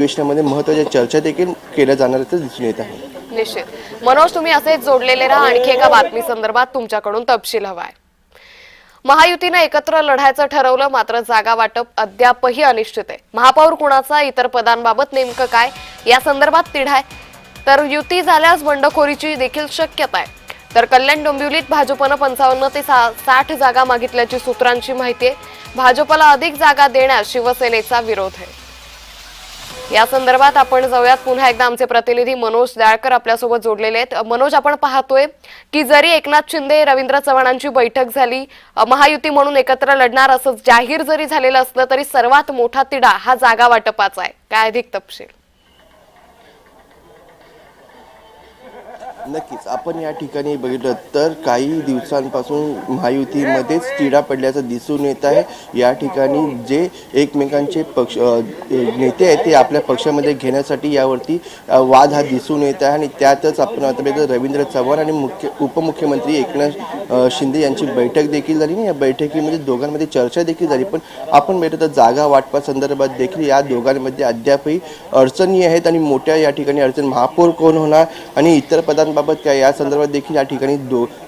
अधिवेशनामध्ये महत्त्वाच्या चर्चा देखील केल्या जाणाऱ्याचं दिसून येत आहे। निश्चित मनोज, तुम्ही असेच जोडलेले राहा। आणखी एका बातमी संदर्भात तुमच्याकडून तपशील हवाय। महायुतीने एकत्र लढायचं ठरवलं, मात्र जागा वाटप अद्यापही अनिश्चित आहे। महापौर कुणाचा, इतर पदांबाबत नेमकं काय या संदर्भात तिढ आहे, तर युती झाल्यास बंडखोरीची देखील शक्यता आहे। तर कल्याण डोंबिवलीत भाजपनं 55 ते 60 जागा मागितल्याची सूत्रांची माहिती आहे। भाजपला अधिक जागा देण्यास शिवसेनेचा विरोध आहे। या संदर्भात आपण जाऊयात, पुन्हा एकदा आमचे प्रतिनिधी मनोज दाळकर आपल्यासोबत जोडलेले आहेत। मनोज, आपण पाहतोय की जरी एकनाथ शिंदे रवींद्र चव्हाणांची बैठक झाली, महायुती म्हणून एकत्र लढणार असं जाहीर जरी झालेलं असलं, तरी सर्वात मोठा तिढा हा जागा वाटपाचा आहे। काय अधिक तपशील? नक्कीच आपण या ठिकाणी बघितलं तर काही दिवसांपासून महायुतीमध्येच तिढा पडल्याचं दिसून येत आहे। या ठिकाणी जे एकमेकांचे पक्ष नेते आहेत ते आपल्या पक्षामध्ये घेण्यासाठी यावरती वाद हा दिसून येत आहे। आणि त्यातच आपण आता रवींद्र चव्हाण आणि उपमुख्यमंत्री एकनाथ शिंदे यांची बैठक देखील झाली आणि या बैठकीमध्ये दोघांमध्ये चर्चा देखील झाली। पण आपण बघितलं तर जागा वाटपासंदर्भात देखील या दोघांमध्ये अद्यापही अडचणी आहेत आणि मोठ्या या ठिकाणी अडचण महापौर कोण होणार आणि इतर पदांबाबत काय या संदर्भात देखील या ठिकाणी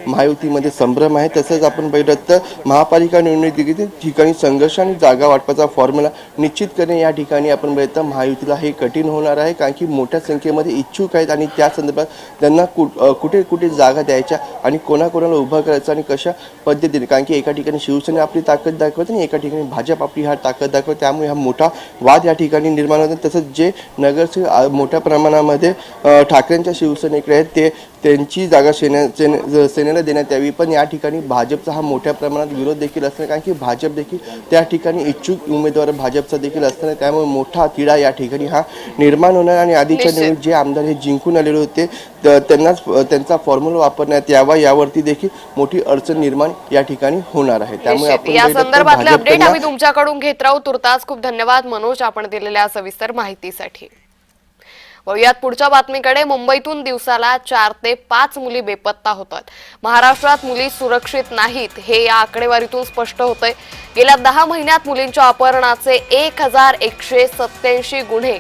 महायुतीमध्ये संभ्रम आहे। तसंच आपण बघितलं तर महापालिका निवडणुकीतील ठिकाणी संघर्ष आणि जागा वाटपाचा फॉर्म्युला निश्चित करणे या ठिकाणी आपण बघितलं तर महायुतीला हे कठीण होणार आहे, कारण की मोठ्या संख्येमध्ये इच्छुक आहेत आणि त्या संदर्भात त्यांना कुठे कुठे जागा द्यायच्या आणि कोणाकोणाला उभं करायचं आणि कशा पद्धतीने, कारण की एका ठिकाणी शिवसेना आपली ताकद दाखवते आणि एका ठिकाणी भाजप आपली ताकद दाखवते, त्यामुळे हा मोठा वाद या ठिकाणी निर्माण होतो। तसंच जे नगरसेवक मोठ्या प्रमाणामध्ये ठाकरेंच्या शिवसेनेकडे आहेत ते त्यांची जागा सेनेला देण्यात यावी, पण या ठिकाणी भाजपचा हा मोठ्या प्रमाणात विरोध देखील असणार, कारण की भाजप देखील त्या ठिकाणी इच्छुक उमेदवार भाजपचा देखील असणार, त्यामुळे मोठा तिढा या ठिकाणी हा निर्माण होणार आणि आधीच्या निवडणुकीत जे आमदार हे जिंकून आलेले होते त्यांचा फॉर्म्युला वापरण्यात यावा यावरती देखील मोठी अडचण निर्माण या ठिकाणी होणार आहे। त्यामुळे आपण या संदर्भातले अपडेट आम्ही तुमच्याकडून घेत राहू। तुर्तास खूप धन्यवाद मनोज, आपण दिलेल्या सविस्तर माहितीसाठी। वळूयात पुढच्या बातमीकडे। मुंबईतून दिवसाला 4 ते 5 मुली बेपत्ता होतात। महाराष्ट्रात मुली सुरक्षित नाहीत हे या आकडेवारीतून स्पष्ट होतंय। गेल्या 10 महिन्यात मुलींच्या अपहरणाचे 1187 गुन्हे